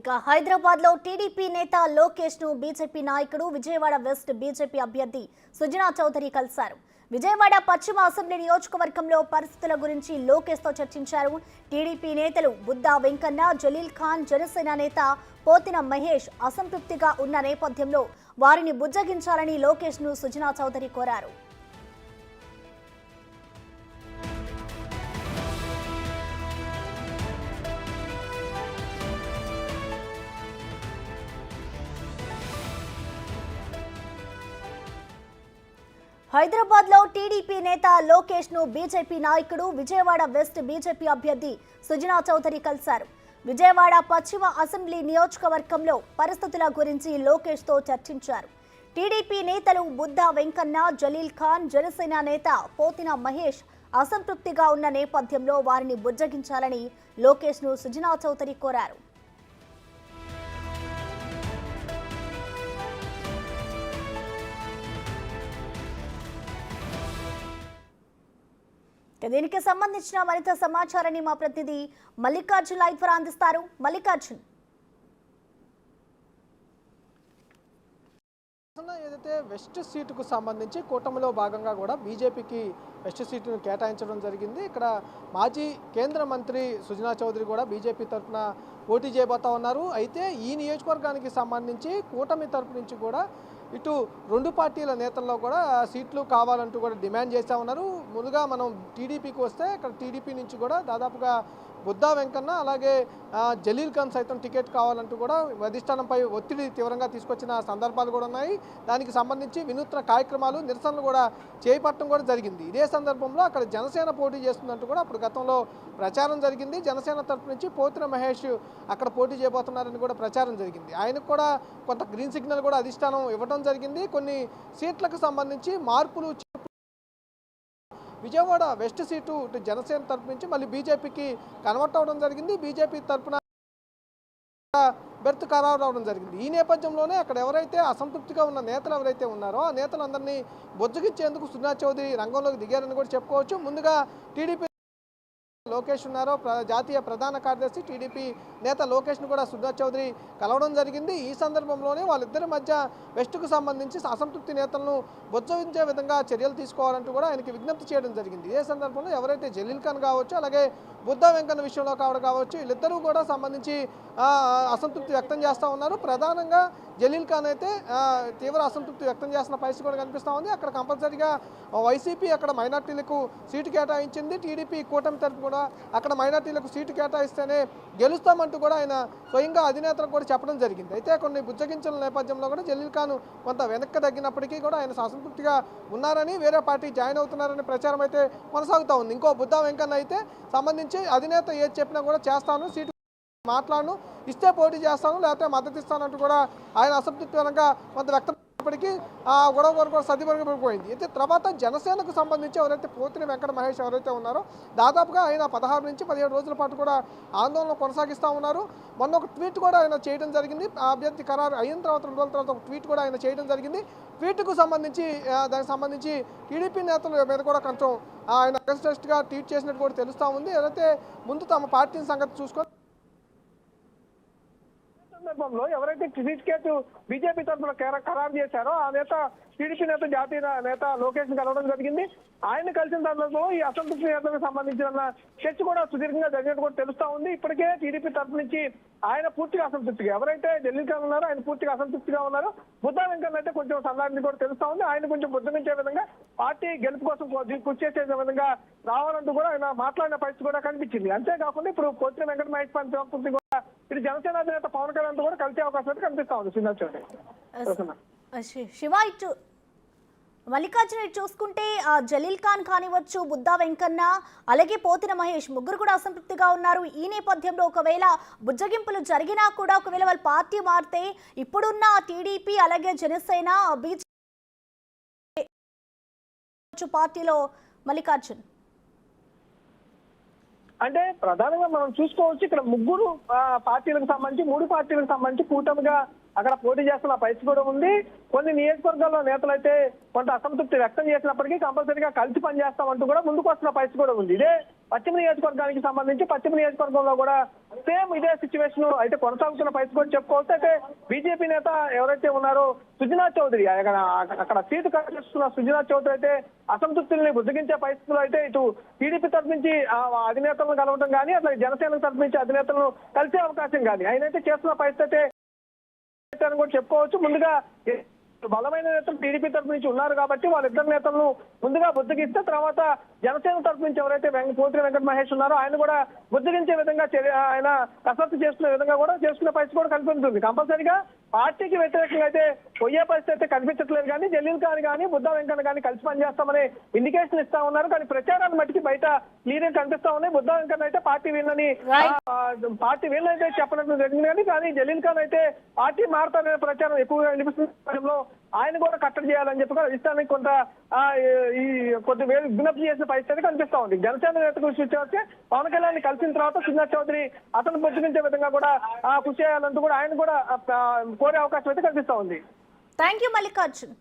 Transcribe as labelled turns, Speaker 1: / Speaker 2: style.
Speaker 1: ఇక హైదరాబాద్ లో టీడీపీ నేత లోకేష్ ను బీజేపీ నాయకుడు విజయవాడ వెస్ట్ బీజేపీ అభ్యర్థి సుజనా చౌదరి కలిశారు. విజయవాడ పశ్చిమ అసెంబ్లీ నియోజకవర్గంలో పరిస్థితుల గురించి లోకేష్ తో చర్చించారు. టీడీపీ నేతలు బుద్దా వెంకన్న, జలీల్ ఖాన్, జనసేన నేత పోతిన మహేష్ అసంతృప్తిగా ఉన్న నేపథ్యంలో వారిని బుజ్జగించాలని లోకేష్ ను సుజనా చౌదరి కోరారు. హైదరాబాద్ లో టీడీపీ నేత లోకేష్ ను బీజేపీ నాయకుడు విజయవాడ వెస్ట్ బీజేపీ అభ్యర్థి సుజనా చౌదరి కలిశారు. విజయవాడ పశ్చిమ అసెంబ్లీ నియోజకవర్గంలో పరిస్థితుల గురించి లోకేష్ తో చర్చించారు. టీడీపీ నేతలు బుద్దా వెంకన్న, జలీల్ ఖాన్, జనసేన నేత పోతిన మహేష్ అసంతృప్తిగా ఉన్న నేపథ్యంలో వారిని బుజ్జగించాలని లోకేష్ ను సుజనా చౌదరి కోరారు. దీనికి సంబంధించిన మరింత సమాచారాన్ని మా ప్రతినిధి మల్లికార్జున్ లైవ్ ద్వారా అందిస్తారు. మల్లికార్జున్,
Speaker 2: ఏదైతే వెస్ట్ సీటుకు సంబంధించి కూటమిలో భాగంగా కూడా బీజేపీకి వెస్ట్ సీటును కేటాయించడం జరిగింది. ఇక్కడ మాజీ కేంద్ర మంత్రి సుజనా చౌదరి కూడా బీజేపీ తరఫున పోటీ చేయబోతా ఉన్నారు. అయితే ఈ నియోజకవర్గానికి సంబంధించి కూటమి తరఫు నుంచి కూడా ఇటు రెండు పార్టీల నేతల్లో కూడా సీట్లు కావాలంటూ కూడా డిమాండ్ చేస్తూ ఉన్నారు. ముందుగా మనం టీడీపీకి వస్తే ఇక్కడ టీడీపీ నుంచి కూడా దాదాపుగా బుద్దా వెంకన్న, అలాగే జలీల్ ఖాన్ సైతం టికెట్ కావాలంటూ కూడా అధిష్టానంపై ఒత్తిడి తీవ్రంగా తీసుకొచ్చిన సందర్భాలు కూడా ఉన్నాయి. దానికి సంబంధించి వినూత్న కార్యక్రమాలు, నిరసనలు కూడా చేపట్టడం కూడా జరిగింది. ఇదే సందర్భంలో అక్కడ జనసేన పోటీ చేస్తుందంటూ కూడా అప్పుడు గతంలో ప్రచారం జరిగింది. జనసేన తరఫు నుంచి పోతిన మహేష్ అక్కడ పోటీ చేయబోతున్నారని కూడా ప్రచారం జరిగింది. ఆయనకు కూడా కొంత గ్రీన్ సిగ్నల్ కూడా అధిష్టానం ఇవ్వడం జరిగింది. కొన్ని సీట్లకు సంబంధించి మార్పులు విజయవాడ వెస్ట్ సీటు ఇటు జనసేన తరపు నుంచి మళ్ళీ బీజేపీకి కన్వర్ట్ అవ్వడం జరిగింది. బీజేపీ తరఫున బెర్త్ ఖరారు అవడం జరిగింది. ఈ నేపథ్యంలోనే అక్కడ ఎవరైతే అసంతృప్తిగా ఉన్న నేతలు ఎవరైతే ఉన్నారో ఆ నేతలందరినీ బొజ్జగిచ్చేందుకు సుజనా చౌదరి రంగంలోకి దిగారని కూడా చెప్పుకోవచ్చు. ముందుగా టీడీపీ లోకేష్ ఉన్నారో, జాతీయ ప్రధాన కార్యదర్శి టీడీపీ నేత లోకేష్ను కూడా సుజనా చౌదరి కలవడం జరిగింది. ఈ సందర్భంలోనే వాళ్ళిద్దరి మధ్య వెస్ట్కు సంబంధించి అసంతృప్తి నేతలను బొజ్జగించే విధంగా చర్యలు తీసుకోవాలంటూ కూడా ఆయనకి విజ్ఞప్తి చేయడం జరిగింది. ఇదే సందర్భంలో ఎవరైతే జలీల్ ఖాన్ కావచ్చు, అలాగే బుద్దా వెంకన్న విషయంలో కావచ్చు, వీళ్ళిద్దరూ కూడా సంబంధించి అసంతృప్తి వ్యక్తం చేస్తూ ఉన్నారు. ప్రధానంగా జలీల్ ఖాన్ అయితే తీవ్ర అసంతృప్తి వ్యక్తం చేస్తున్న పరిస్థితి కూడా కనిపిస్తూ ఉంది. అక్కడ కంపల్సరీగా వైసీపీ అక్కడ మైనార్టీలకు సీటు కేటాయించింది. టీడీపీ కూటమి తరపు కూడా అక్కడ మైనార్టీలకు సీటు కేటాయిస్తేనే గెలుస్తామంటూ కూడా ఆయన స్వయంగా అధినేతలకు కూడా చెప్పడం జరిగింది. అయితే కొన్ని బుజ్జగించిన నేపథ్యంలో కూడా జలీల్ ఖాన్ కొంత వెనక్కి తగ్గినప్పటికీ కూడా ఆయన అసంతృప్తిగా ఉన్నారని, వేరే పార్టీ జాయిన్ అవుతున్నారని ప్రచారం అయితే కొనసాగుతూ ఉంది. ఇంకో బుద్దా వెంకన్న అయితే సంబంధించి అధినేత ఏది చెప్పినా కూడా చేస్తాను, సీటు మాట్లాడను, ఇస్తే పోటీ చేస్తాను, లేకపోతే మద్దతు ఇస్తానంటూ కూడా ఆయన అసంతృప్తికరంగా కొంత వ్యక్తమైనప్పటికీ ఆ గొడవ కూడా సర్దిపడిపోయింది. అయితే తర్వాత జనసేనకు సంబంధించి ఎవరైతే పోతిన వెంకట మహేష్ ఎవరైతే ఉన్నారో దాదాపుగా ఆయన 16 నుంచి 17 రోజుల పాటు కూడా ఆందోళన కొనసాగిస్తూ ఉన్నారు. మొన్న ఒక ట్వీట్ కూడా ఆయన చేయడం జరిగింది. అభ్యర్థి ఖరారు అయిన తర్వాత 2 రోజుల తర్వాత ఒక ట్వీట్ కూడా ఆయన చేయడం జరిగింది. ట్వీట్కు సంబంధించి దానికి సంబంధించి టీడీపీ నేతల మీద కూడా కొంచెం ఆయన అగెన్స్ట్గా ట్వీట్ చేసినట్టు కూడా తెలుస్తూ ఉంది. ఏదైతే ముందు తమ పార్టీని సంగతి చూసుకొని సందర్భంలో ఎవరైతే టికెట్ బీజేపీ తరఫున ఖరారు చేశారో ఆ నేత టీడీపీ నేత, జాతీయ నేత లోకేష్ ని కలవడం జరిగింది. ఆయన కలిసిన సందర్భంలో ఈ అసంతృప్తి నేతలకు సంబంధించిన చర్చ కూడా సుదీర్ఘంగా జరిగినట్టు కూడా తెలుస్తా ఉంది. ఇప్పటికే టీడీపీ తరఫు నుంచి ఆయన పూర్తిగా అసంతృప్తిగా, ఎవరైతే జలీల్ ఖాన్ ఉన్నారో ఆయన పూర్తిగా అసంతృప్తిగా ఉన్నారు. బుద్దా వెంకన్న అయితే కొంచెం సల్లారిని కూడా తెలుస్తా ఉంది. ఆయన కొంచెం బుద్ధమించే విధంగా, పార్టీ గెలుపు కోసం కృషి చేసే విధంగా రావాలంటూ కూడా ఆయన మాట్లాడిన పరిస్థితి కూడా కనిపించింది. అంతేకాకుండా ఇప్పుడు పోతిన వెంకట మహేష్ పంచ కూడా ఇటు జనసేన అధినేత పవన్ కళ్యాణ్ తో కూడా కలిసే అవకాశం అయితే కనిపిస్తా ఉంది.
Speaker 1: శివ, ఇటు మల్లికార్జున చూసుకుంటే జలీల్ ఖాన్ కానివచ్చు, బుద్దా వెంకన్న, అలాగే పోతిన మహేష్ ముగ్గురు కూడా అసంతృప్తిగా ఉన్నారు. ఈ నేపథ్యంలో ఒకవేళ బుజ్జగింపులు జరిగినా కూడా ఒకవేళ వాళ్ళ పార్టీ మారితే ఇప్పుడున్న టీడీపీ అలాగే జనసేన బీజేపీ పార్టీలో మల్లికార్జున్
Speaker 2: అంటే ప్రధానంగా మనం చూసుకోవచ్చు, ఇక్కడ ముగ్గురు పార్టీలకు సంబంధించి, 3 పార్టీలకు సంబంధించి కూటమిగా అక్కడ పోటీ చేస్తున్న పరిస్థితి కూడా ఉంది. కొన్ని నియోజకవర్గాల్లో నేతలు అయితే కొంత అసంతృప్తి వ్యక్తం చేసినప్పటికీ కంపల్సరీగా కలిసి పనిచేస్తామంటూ కూడా ముందుకు వస్తున్న పరిస్థితి కూడా ఉంది. ఇదే
Speaker 3: పశ్చిమ నియోజకవర్గానికి సంబంధించి పశ్చిమ నియోజకవర్గంలో కూడా సేమ్ ఇదే సిచ్యువేషన్ అయితే కొనసాగుతున్న పరిస్థితి కూడా చెప్పుకోవచ్చు. అయితే బీజేపీ నేత ఎవరైతే ఉన్నారో సుజనా చౌదరి అక్కడ సీటు కట్టిస్తున్న సుజనా చౌదరి అయితే అసంతృప్తుల్ని బుద్ధగించే పరిస్థితుల్లో అయితే ఇటు టీడీపీ తరఫు నుంచి అధినేతలను కలవడం కానీ అట్లా జనసేన తరఫు నుంచి అధినేతలను కలిసే అవకాశం కానీ ఆయన అయితే చేస్తున్న పరిస్థితి అయితే అని కూడా చెప్పుకోవచ్చు. ముందుగా బలమైన నేతలు టీడీపీ తరఫు నుంచి ఉన్నారు కాబట్టి వాళ్ళిద్దరు నేతలను ముందుగా బుద్ధగిస్తే తర్వాత జనసేన తరఫు నుంచి ఎవరైతే పోతిరి వెంకట మహేష్ ఉన్నారో ఆయన కూడా బుద్ధగించే విధంగా ఆయన కసరత్తు చేసుకునే విధంగా కూడా చేసుకునే పరిస్థితి కూడా కనిపిస్తుంది. కంపల్సరీగా పార్టీకి వ్యతిరేకంగా అయితే పోయే పరిస్థితి అయితే కనిపించట్లేదు. కానీ జలీల్ ఖాన్ కానీ బుద్ధా వెంకన్న కానీ కలిసి పనిచేస్తామనే ఇండికేషన్ ఇస్తా ఉన్నారు. కానీ ప్రచారాన్ని మట్టికి బయట క్లియర్ కనిపిస్తా ఉన్నాయి. బుద్ధా వెంకన్న అయితే పార్టీ వీళ్ళని అయితే చెప్పడం జరిగింది. కానీ జలీల్ ఖాన్ అయితే పార్టీ మారుతారనే ప్రచారం ఎక్కువగా వినిపిస్తున్న ఆయన కూడా కట్టడి చేయాలని చెప్పి కూడా అధిష్టానానికి కొంత కొద్ది విజ్ఞప్తి చేసిన పరిస్థితి కనిపిస్తా ఉంది. జనసేన నేత కృషి వచ్చే పవన్ కళ్యాణ్ కలిసిన తర్వాత సుజనా చౌదరి అతను బుద్ధించే విధంగా కూడా కృషి చేయాలంటూ కూడా ఆయన కూడా కోరే అవకాశం అయితే కనిపిస్తా ఉంది.
Speaker 1: Thank you Mallikarjun.